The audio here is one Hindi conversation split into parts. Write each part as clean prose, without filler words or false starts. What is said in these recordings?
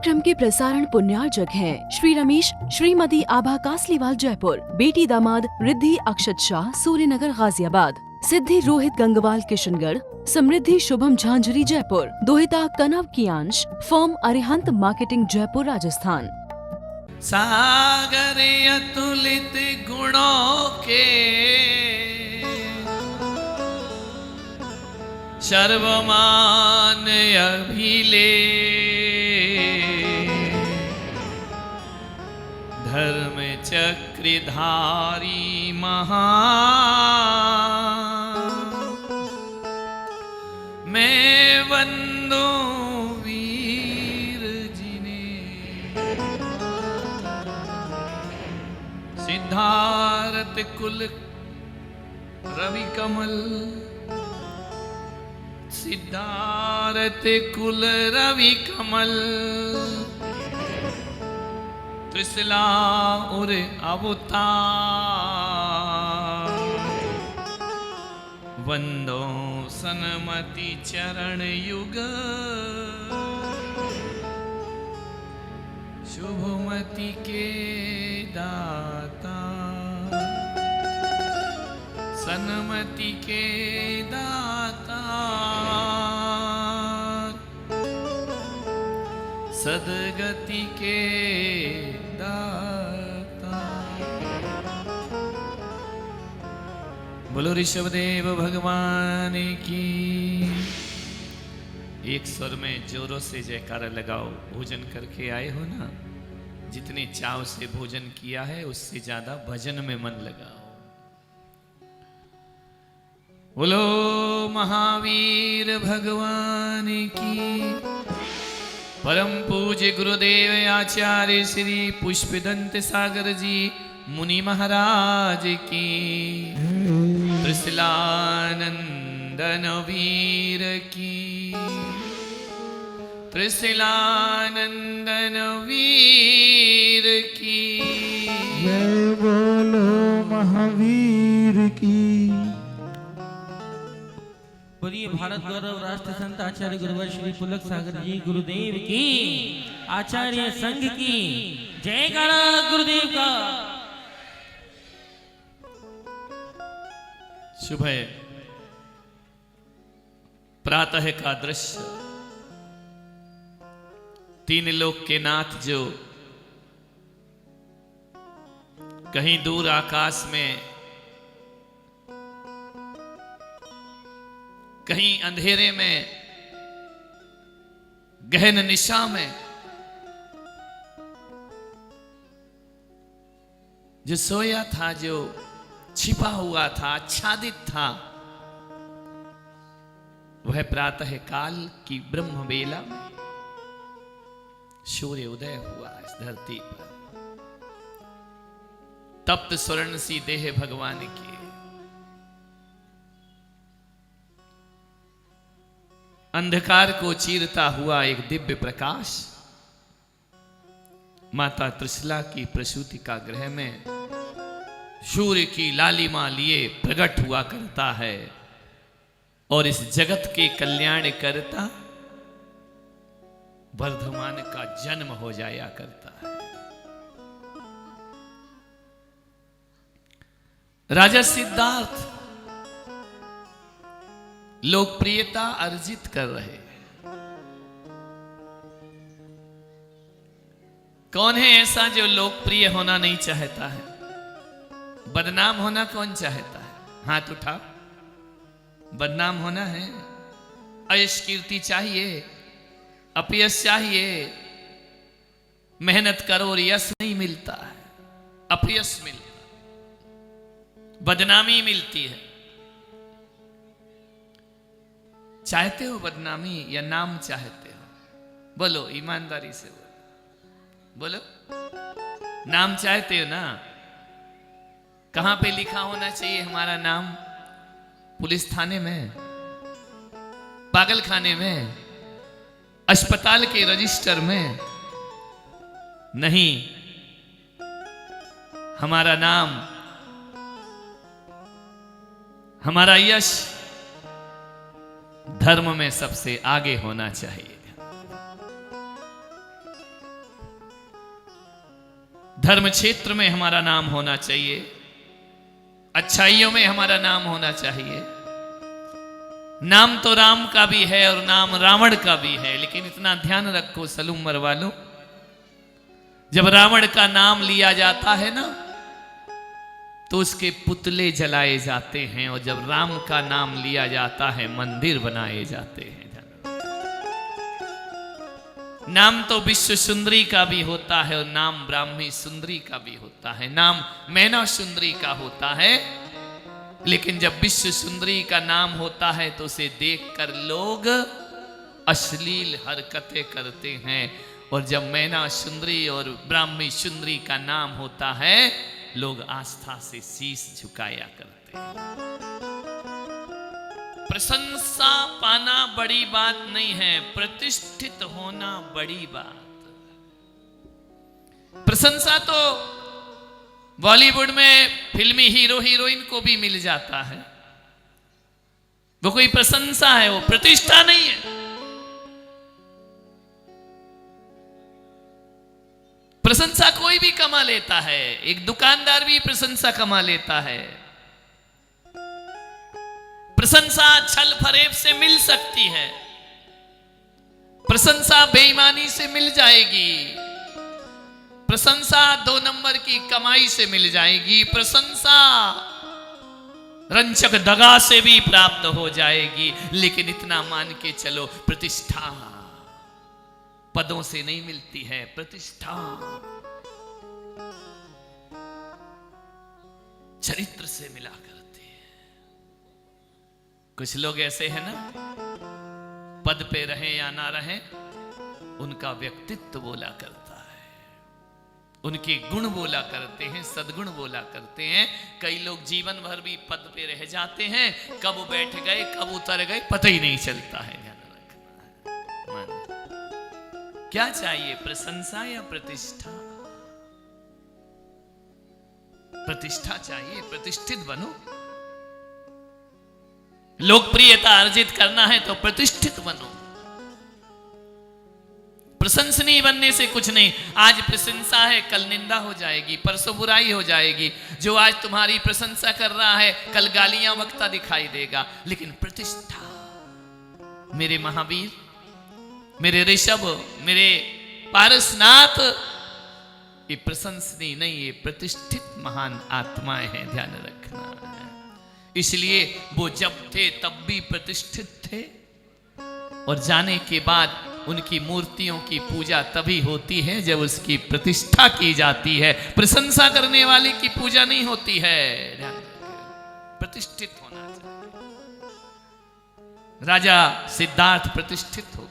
कार्यक्रम के प्रसारण पुण्यार्जक हैं श्री रमेश श्रीमती आभा कासलीवाल जयपुर, बेटी दामाद रिद्धि अक्षत शाह सूर्यनगर गाजियाबाद, सिद्धि रोहित गंगवाल किशनगढ़, समृद्धि शुभम झांझरी जयपुर, दोहिता कनव कियांश फर्म अरिहंत मार्केटिंग जयपुर राजस्थान। सागर अतुलित गुणों के सर्वमान अभिले, धर्म चक्रधारी महान, मैं वंदो वीर जिन्हें, सिद्धार्थ कुल रवि कमल, सिद्धार्थ कुल रवि कमल, त्रिशला उर अवतार, वंदो सनमति चरण युग, शुभमति के दाता, सनमति के दाता, सदगति के दाता। बोलो ऋषभदेव भगवान की। एक स्वर में जोरों से जयकारा लगाओ। भोजन करके आए हो ना, जितने चाव से भोजन किया है उससे ज्यादा भजन में मन लगाओ। बोलो महावीर भगवान की। परम पूज्य गुरुदेव आचार्य श्री पुष्पदंत सागर जी मुनि महाराज की। त्रिशलानंदन वीर की। त्रिशलानंदन वीर की। जय बोलो महावीर की। बोलिए भारत गौरव राष्ट्र संत आचार्य गुरुवर श्री पुलक सागर जी गुरुदेव की। आचार्य संघ की जयकारा गुरुदेव का। सुबह प्रातः का दृश्य, तीन लोक के नाथ जो कहीं दूर आकाश में, कहीं अंधेरे में, गहन निशा में जो सोया था, जो छिपा हुआ था, आच्छादित था, वह प्रातः काल की ब्रह्म बेला में सूर्य उदय हुआ इस धरती पर। तप्त स्वर्ण सी देह भगवान की, अंधकार को चीरता हुआ एक दिव्य प्रकाश माता त्रिशला की प्रसूति का गृह में सूर्य की लालिमा लिए प्रकट हुआ करता है और इस जगत के कल्याण करता वर्धमान का जन्म हो जाया करता है। राजा सिद्धार्थ लोकप्रियता अर्जित कर रहे। कौन है ऐसा जो लोकप्रिय होना नहीं चाहता है? बदनाम होना कौन चाहता है? हाथ उठाओ। बदनाम होना है? अयश कीर्ति चाहिए, अपयश चाहिए। मेहनत करो और यश नहीं मिलता है, अपयश मिलता, बदनामी मिलती है। चाहते हो बदनामी या नाम चाहते हो? बोलो ईमानदारी से बोलो। नाम चाहते हो ना? कहां पे लिखा होना चाहिए हमारा नाम? पुलिस थाने में, पागल खाने में, अस्पताल के रजिस्टर में नहीं। हमारा नाम, हमारा यश धर्म में सबसे आगे होना चाहिए। धर्म क्षेत्र में हमारा नाम होना चाहिए, अच्छाइयों में हमारा नाम होना चाहिए। नाम तो राम का भी है और नाम रावण का भी है, लेकिन इतना ध्यान रखो सलूमर वालों, जब रावण का नाम लिया जाता है ना तो उसके पुतले जलाए जाते हैं, और जब राम का नाम लिया जाता है मंदिर बनाए जाते हैं। नाम तो विश्व सुंदरी का भी होता है और नाम ब्राह्मी सुंदरी का भी होता है, नाम मैना सुंदरी का होता है, लेकिन जब विश्व सुंदरी का नाम होता है तो उसे देखकर लोग अश्लील हरकतें करते हैं, और जब मैना सुंदरी और ब्राह्मी सुंदरी का नाम होता है लोग आस्था से शीश झुकाया करते हैं। प्रशंसा पाना बड़ी बात नहीं है, प्रतिष्ठित होना बड़ी बात। प्रशंसा तो बॉलीवुड में फिल्मी हीरो हीरोइन को भी मिल जाता है, वो कोई प्रशंसा है, वो प्रतिष्ठा नहीं है। प्रशंसा कोई भी कमा लेता है, एक दुकानदार भी प्रशंसा कमा लेता है। प्रशंसा छल फरेब से मिल सकती है, प्रशंसा बेईमानी से मिल जाएगी, प्रशंसा 2 नंबर की कमाई से मिल जाएगी, प्रशंसा रंचक दगा से भी प्राप्त हो जाएगी, लेकिन इतना मान के चलो प्रतिष्ठा पदों से नहीं मिलती है, प्रतिष्ठा चरित्र से मिला करती है। कुछ लोग ऐसे हैं ना, पद पे रहे या ना रहे उनका व्यक्तित्व बोला करता है, उनके गुण बोला करते हैं, सद्गुण बोला करते हैं। कई लोग जीवन भर भी पद पे रह जाते हैं, कब बैठ गए कब उतर गए पता ही नहीं चलता है। क्या चाहिए, प्रशंसा या प्रतिष्ठा? प्रतिष्ठा चाहिए, प्रतिष्ठित बनो। लोकप्रियता अर्जित करना है तो प्रतिष्ठित बनो, प्रशंसनीय बनने से कुछ नहीं। आज प्रशंसा है कल निंदा हो जाएगी, परसों बुराई हो जाएगी। जो आज तुम्हारी प्रशंसा कर रहा है कल गालियां बकता दिखाई देगा, लेकिन प्रतिष्ठा, मेरे महावीर, मेरे ऋषभ, मेरे पारसनाथ, ये प्रशंसनीय नहीं, ये प्रतिष्ठित महान आत्माएं हैं, ध्यान रखना है। इसलिए वो जब थे तब भी प्रतिष्ठित थे, और जाने के बाद उनकी मूर्तियों की पूजा तभी होती है जब उसकी प्रतिष्ठा की जाती है। प्रशंसा करने वाले की पूजा नहीं होती है, ध्यान रखिए, प्रतिष्ठित होना चाहिए। राजा सिद्धार्थ प्रतिष्ठित हो गए,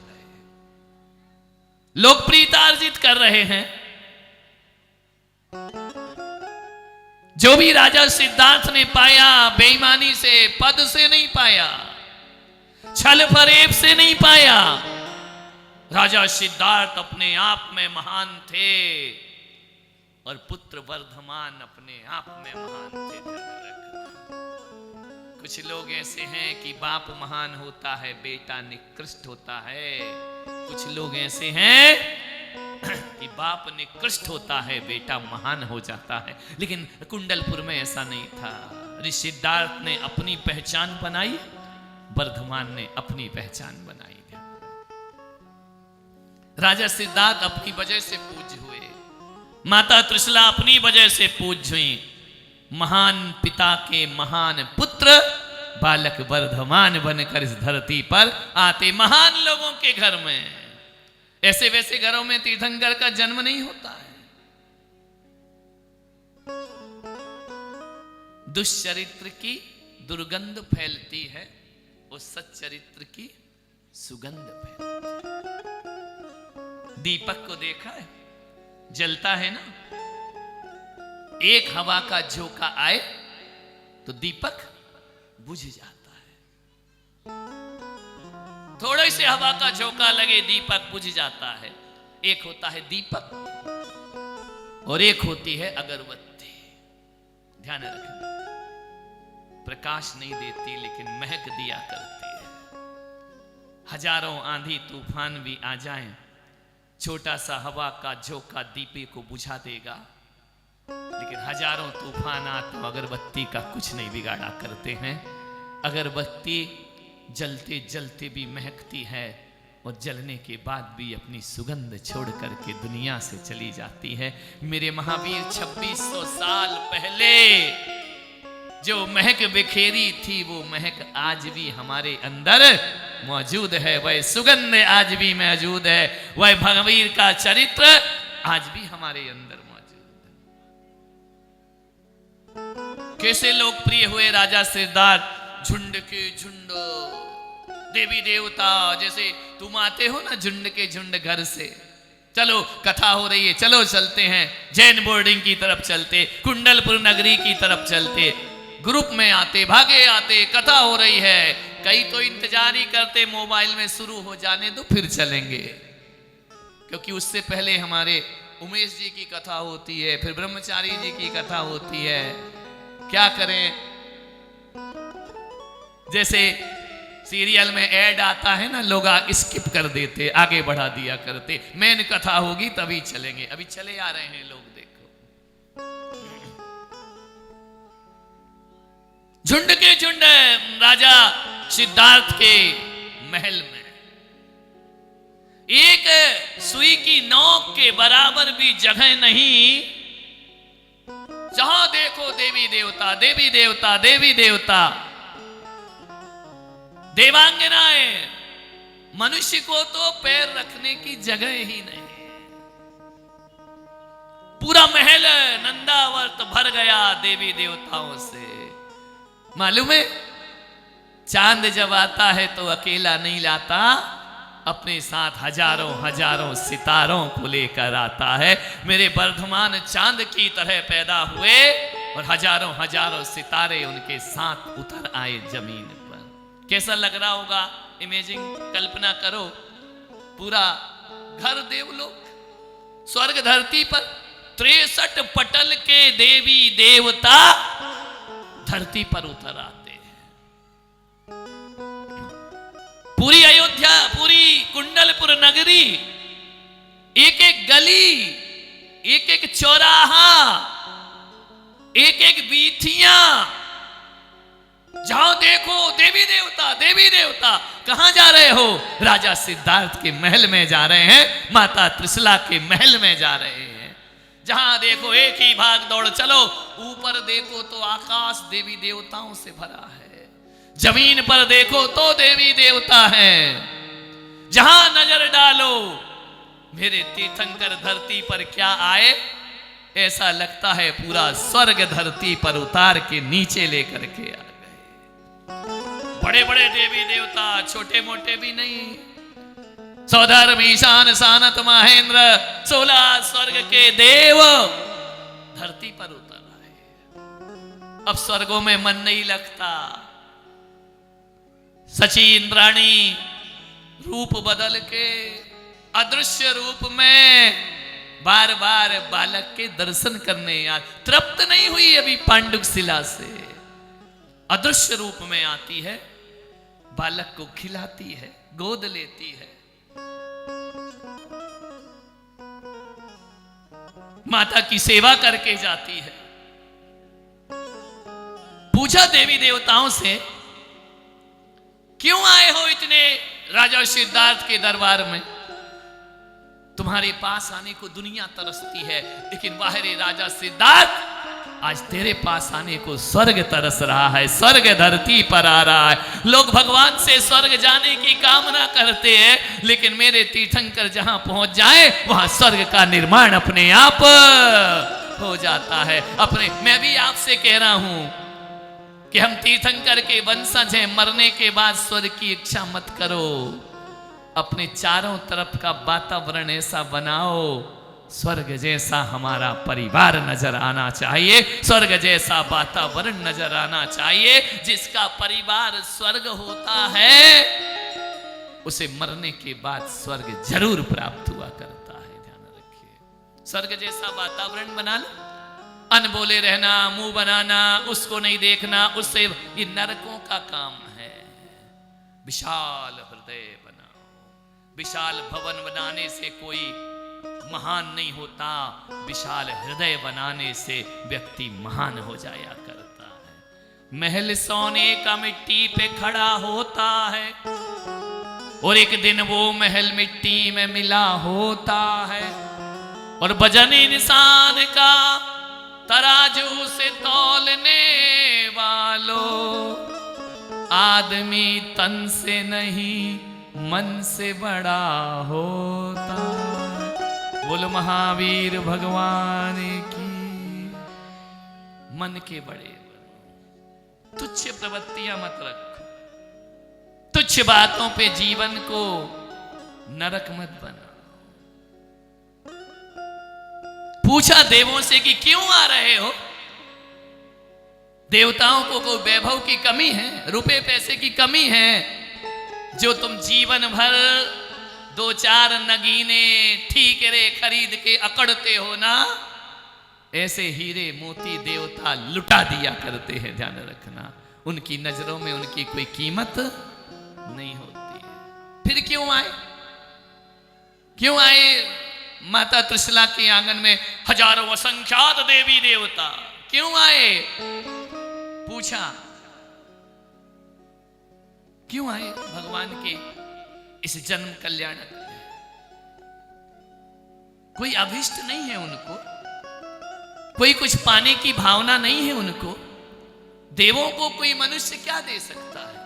लोकप्रियता अर्जित कर रहे हैं। जो भी राजा सिद्धार्थ ने पाया बेईमानी से, पद से नहीं पाया, छल फरेब से नहीं पाया। राजा सिद्धार्थ अपने आप में महान थे और पुत्र वर्धमान अपने आप में महान थे। कुछ लोग ऐसे हैं कि बाप महान होता है बेटा निकृष्ट होता है, कुछ लोग ऐसे हैं कि बाप निकृष्ट होता है बेटा महान हो जाता है। लेकिन कुंडलपुर में ऐसा नहीं था। ऋषि सिद्धार्थ ने अपनी पहचान बनाई, वर्धमान ने अपनी पहचान बनाई। राजा सिद्धार्थ अपनी वजह से पूज्य हुए, माता त्रिशला अपनी वजह से पूज्य हुई। महान पिता के महान पुत्र बालक वर्धमान बनकर इस धरती पर आते, महान लोगों के घर में। ऐसे वैसे घरों में तीर्थंकर का जन्म नहीं होता है। दुष्चरित्र की दुर्गंध फैलती है, उस सच्चरित्र की सुगंध फैलती है। दीपक को देखा है, जलता है ना, एक हवा का झोंका आए तो दीपक बुझ जाता है। थोड़े से हवा का झोंका लगे दीपक बुझ जाता है। एक होता है दीपक और एक होती है अगरबत्ती। ध्यान रखना, प्रकाश नहीं देती लेकिन महक दिया करती है। हजारों आंधी तूफान भी आ जाएं, छोटा सा हवा का झोंका दीपे को बुझा देगा, लेकिन हजारों तूफानात तो अगरबत्ती का कुछ नहीं बिगाड़ा करते हैं। अगरबत्ती जलते जलते भी महकती है और जलने के बाद भी अपनी सुगंध छोड़ करके दुनिया से चली जाती है। मेरे महावीर 2600 साल पहले जो महक बिखेरी थी वो महक आज भी हमारे अंदर मौजूद है, वह सुगंध आज भी मौजूद है, वह महावीर का चरित्र आज भी हमारे अंदर मौजूद है। कैसे लोकप्रिय हुए राजा सिद्धार्थ, झुंड के झुंड देवी देवता, जैसे तुम आते हो ना झुंड के झुंड घर से, चलो कथा हो रही है, चलो चलते हैं जैन बोर्डिंग की तरफ चलते, कुंडलपुर नगरी की तरफ चलते, ग्रुप में आते, भागे आते, कथा हो रही है। कई तो इंतजार ही करते मोबाइल में शुरू हो जाने दो फिर चलेंगे, क्योंकि उससे पहले हमारे उमेश जी की कथा होती है, फिर ब्रह्मचारी जी की कथा होती है। क्या करें, जैसे सीरियल में ऐड आता है ना, लोग स्किप कर देते, आगे बढ़ा दिया करते, मेन कथा होगी तभी चलेंगे। अभी चले आ रहे हैं लोग, देखो झुंड के झुंड राजा सिद्धार्थ के महल में एक सुई की नोक के बराबर भी जगह नहीं, जहां देखो देवी देवता, देवी देवता, देवी देवता, देवांगनाएं। मनुष्य को तो पैर रखने की जगह ही नहीं। पूरा महल नंदावर्त भर गया देवी देवताओं से। मालूम है, चांद जब आता है तो अकेला नहीं लाता, अपने साथ हजारों हजारों सितारों को लेकर आता है। मेरे वर्धमान चांद की तरह पैदा हुए और हजारों हजारों सितारे उनके साथ उतर आए जमीन पर। कैसा लग रहा होगा, इमेजिंग, कल्पना करो। पूरा घर देवलोक, स्वर्ग धरती पर 63 पटल के देवी देवता धरती पर उतर आते हैं। पूरी अयोध्या, पूरी कुंडलपुर नगरी, एक एक गली, एक एक चौराहा, एक एक बीथियां, जहां देखो देवी देवता, देवी देवता। कहां जा रहे हो? राजा सिद्धार्थ के महल में जा रहे हैं, माता त्रिशला के महल में जा रहे हैं। जहां देखो एक ही भाग दौड़, चलो ऊपर देखो तो आकाश देवी देवताओं से भरा है, जमीन पर देखो तो देवी देवता हैं। जहां नजर डालो, मेरे तीर्थंकर धरती पर क्या आए, ऐसा लगता है पूरा स्वर्ग धरती पर उतार के नीचे लेकर के आ गए। बड़े बड़े देवी देवता, छोटे मोटे भी नहीं। सौधर्म ईशान सानत महेंद्र, 16 स्वर्ग के देव धरती पर उतर आए। अब स्वर्गों में मन नहीं लगता। सची इंद्राणी रूप बदल के अदृश्य रूप में बार बार बालक के दर्शन करने यार तृप्त नहीं हुई अभी पांडुक शिला से। अदृश्य रूप में आती है, बालक को खिलाती है, गोद लेती है। माता की सेवा करके जाती है। पूछा देवी देवताओं से, क्यों आए हो इतने राजा सिद्धार्थ के दरबार में? तुम्हारे पास आने को दुनिया तरसती है, लेकिन बाहरी राजा सिद्धार्थ आज तेरे पास आने को स्वर्ग तरस रहा है, स्वर्ग धरती पर आ रहा है। लोग भगवान से स्वर्ग जाने की कामना करते हैं, लेकिन मेरे तीर्थंकर जहां पहुंच जाए वहां स्वर्ग का निर्माण अपने आप हो जाता है। अपने मैं भी आपसे कह रहा हूं कि हम तीर्थंकर के वंशज हैं, मरने के बाद स्वर्ग की इच्छा मत करो। अपने चारों तरफ का वातावरण ऐसा बनाओ, स्वर्ग जैसा हमारा परिवार नजर आना चाहिए, स्वर्ग जैसा वातावरण नजर आना चाहिए। जिसका परिवार स्वर्ग होता है उसे मरने के बाद स्वर्ग जरूर प्राप्त हुआ करता है। ध्यान रखिए, स्वर्ग जैसा वातावरण बना लो। अनबोले रहना, मुंह बनाना, उसको नहीं देखना, उससे ये नरकों का काम है। विशाल हृदय बनाओ। विशाल भवन बनाने से कोई महान नहीं होता, विशाल हृदय बनाने से व्यक्ति महान हो जाया करता है। महल सोने का मिट्टी पे खड़ा होता है और एक दिन वो महल मिट्टी में मिला होता है, और वजन इंसान का तराजू से तौलने वालों, आदमी तन से नहीं मन से बड़ा होता। बोलो महावीर भगवान की। मन के बड़े बनो, तुच्छ प्रवृत्तियां मत रखो, तुच्छ बातों पे जीवन को नरक मत बना। पूछा देवों से कि क्यों आ रहे हो? देवताओं को कोई वैभव की कमी है, रुपए पैसे की कमी है, जो तुम जीवन भर 2-4 नगीने ठीकरे खरीद के अकड़ते हो ना, ऐसे हीरे मोती देवता लुटा दिया करते हैं, ध्यान रखना। उनकी नजरों में उनकी कोई कीमत नहीं होती है। फिर क्यों आए? क्यों आए माता त्रिशला के आंगन में हजारों असंख्यात देवी देवता? क्यों आए? पूछा क्यों आए भगवान के इस जन्म कल्याणक में? कोई अभिष्ट नहीं है उनको, कोई कुछ पाने की भावना नहीं है उनको। देवों को कोई मनुष्य क्या दे सकता है?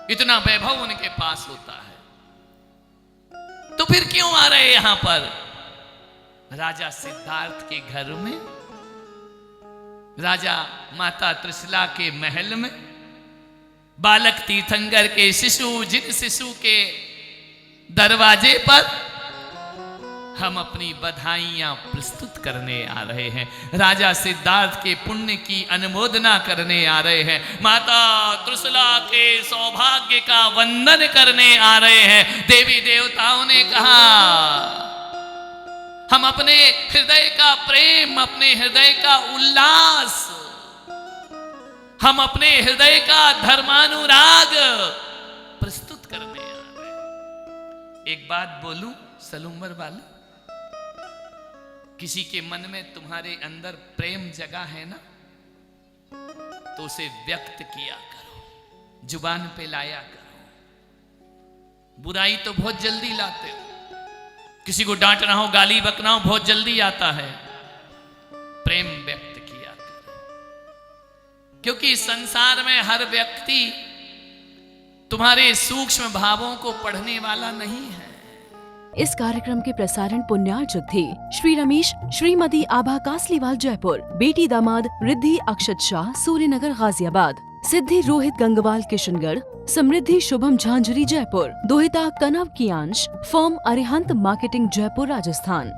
इतना वैभव उनके पास होता है, तो फिर क्यों आ रहे यहां पर? राजा सिद्धार्थ के घर में, राजा माता त्रिशला के महल में, बालक तीर्थंकर के शिशु, जिन शिशु के दरवाजे पर हम अपनी बधाइयां प्रस्तुत करने आ रहे हैं। राजा सिद्धार्थ के पुण्य की अनुमोदना करने आ रहे हैं। माता त्रिशला के सौभाग्य का वंदन करने आ रहे हैं। देवी देवताओं ने कहा हम अपने हृदय का प्रेम, अपने हृदय का उल्लास, हम अपने हृदय का धर्मानुराग प्रस्तुत करने आ रहे हैं। एक बात बोलूं सलूम्बर वाले, किसी के मन में तुम्हारे अंदर प्रेम जगा है ना, तो उसे व्यक्त किया करो, जुबान पे लाया करो। बुराई तो बहुत जल्दी लाते हो, किसी को डांटना हो, गाली बकना हो, बहुत जल्दी आता है। प्रेम व्यक्त किया करो, क्योंकि संसार में हर व्यक्ति तुम्हारे सूक्ष्म भावों को पढ़ने वाला नहीं है। इस कार्यक्रम के प्रसारण पुण्यार्जक थे श्री रमेश श्रीमती आभा कासलीवाल जयपुर, बेटी दामाद रिद्धि अक्षत शाह सूर्यनगर गाजियाबाद, सिद्धि रोहित गंगवाल किशनगढ़, समृद्धि शुभम झांझरी जयपुर, दोहिता कनव कियांश, फर्म अरिहंत मार्केटिंग जयपुर राजस्थान।